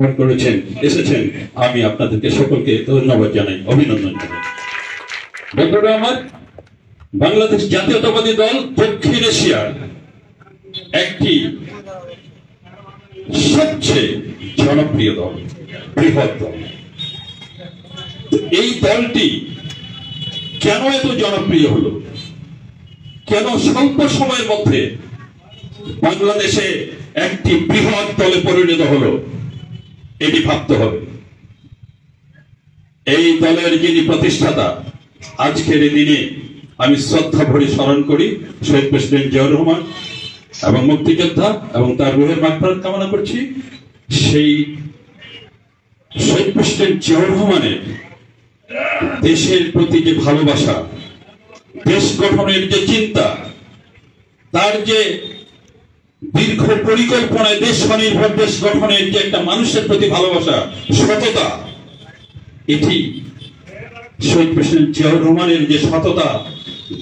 করেছেন এসেছেন, আমি আপনাদেরকে সকলকে ধন্যবাদ জানাই, অভিনন্দন জানাই। বন্ধুরা আমার, বাংলাদেশ জাতীয়তাবাদী দল দক্ষিণ এশিয়ার একটি সবচেয়ে জনপ্রিয় দল, বৃহৎ দল। এই দলটি কেন এত জনপ্রিয় হলো, কেন স্বল্প সময়ের মধ্যে বাংলাদেশে একটি বৃহৎ দলে পরিণত হলো, এটি ভাবতে হবে। এই দলের যিনি প্রতিষ্ঠাতা, আজকের এই দিনে আমি শ্রদ্ধা ভরে স্মরণ করি শহীদ প্রেসিডেন্ট জিয়াউর রহমান এবং মুক্তিযোদ্ধা, এবং তার রুহের মাগফিরাত কামনা করছি। সেই শহীদ প্রেসিডেন্ট জিয়াউর রহমানের দেশের প্রতি যে ভালোবাসা, দেশ গঠনের যে চিন্তা, তার যে দীর্ঘ পরিকল্পনায় দেশ স্বনির্ভর দেশ গঠনের যে একটা মানুষের প্রতি ভালোবাসা, সততা, এটি শহীদ প্রেসিডেন্ট জিয়াউর রহমানের যে সততা,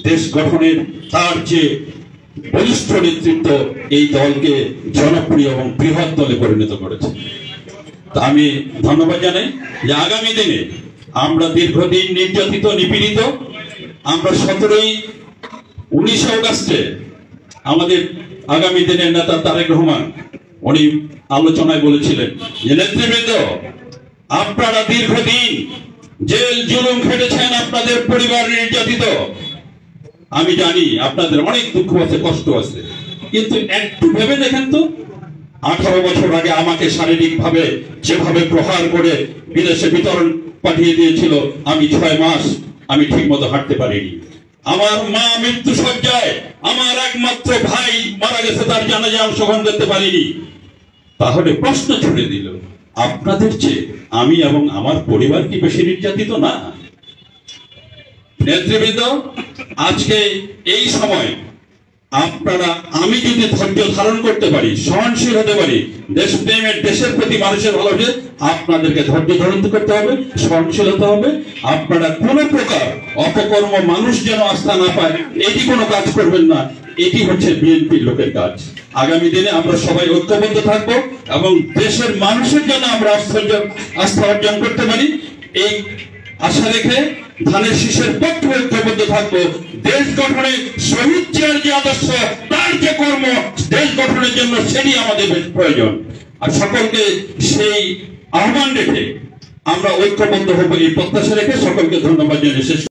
দেশ গঠনের তার যে বলিষ্ঠ নেতৃত্ব এই দলকে জনপ্রিয় এবং বৃহৎ দলে পরিণত করেছে। তা আমি ধন্যবাদ জানাই যে আগামী দিনে আমরা দীর্ঘদিন নির্যাতিত, নিপীড়িত, আমরা 19 অগাস্টে আমাদের আগামী দিনের নেতা তারেক রহমান উনি আলোচনায় বলেছিলেন যে নেতৃবৃন্দ, আপনারা দীর্ঘদিন জেল জুলুম খেটেছেন, আপনাদের পরিবার নির্যাতিত, আমি জানি আপনাদের অনেক দুঃখ আছে, কষ্ট আছে, কিন্তু একটু ভেবে দেখেন তো, 18 বছর আগে আমাকে শারীরিক ভাবে যেভাবে প্রহার করে বিদেশে বিতরণ পাঠিয়ে দিয়েছিল, আমি 6 মাস আমি ঠিক মতো হাঁটতে পারিনি। আমার মা মৃত্যু সজ্জায়, আমার একমাত্র ভাই মারা গেছে, তার জানাজায় অংশগ্রহণ করতে পারিনি। তাহলে প্রশ্ন ছুড়ে দিল, আপনাদের চেয়ে আমি এবং আমার পরিবার কি বেশি নির্যাতিত না? নেতৃবৃন্দ, আজকে এই সময় আপনারা, আমি যদি ধৈর্য ধারণ করতে পারি, সহনশীল হতে পারি, দেশপ্রেমের, দেশের প্রতি মানুষের ভালোবাসে, আপনাদেরকে ধৈর্য ধারণ করতে হবে, সহনশীল হতে হবে। আপনারা কোন প্রকার অপকর্ম, মানুষ যেন আস্থা না পায়, এটি কোনো কাজ করবেন না। এটি হচ্ছে বিএনপির লোকের কাজ। আগামী দিনে আমরা সবাই ঐক্যবদ্ধ থাকবো এবং দেশের মানুষের জন্য আমরা আস্থা অর্জন করতে পারি, এই আশা রেখে ধানের শীষের পক্ষে ঐক্যবদ্ধ থাকবো। দেশ গঠনে শহীদ জিয়ার যে আদর্শ, তার যে কর্ম, দেশ গঠনের জন্য সেটি আমাদের প্রয়োজন। আর সকলকে সেই আহ্বান রেখে আমরা ঐক্যবদ্ধ হবো, এই প্রত্যাশা রেখে সকলকে ধন্যবাদ জানিয়ে শেষ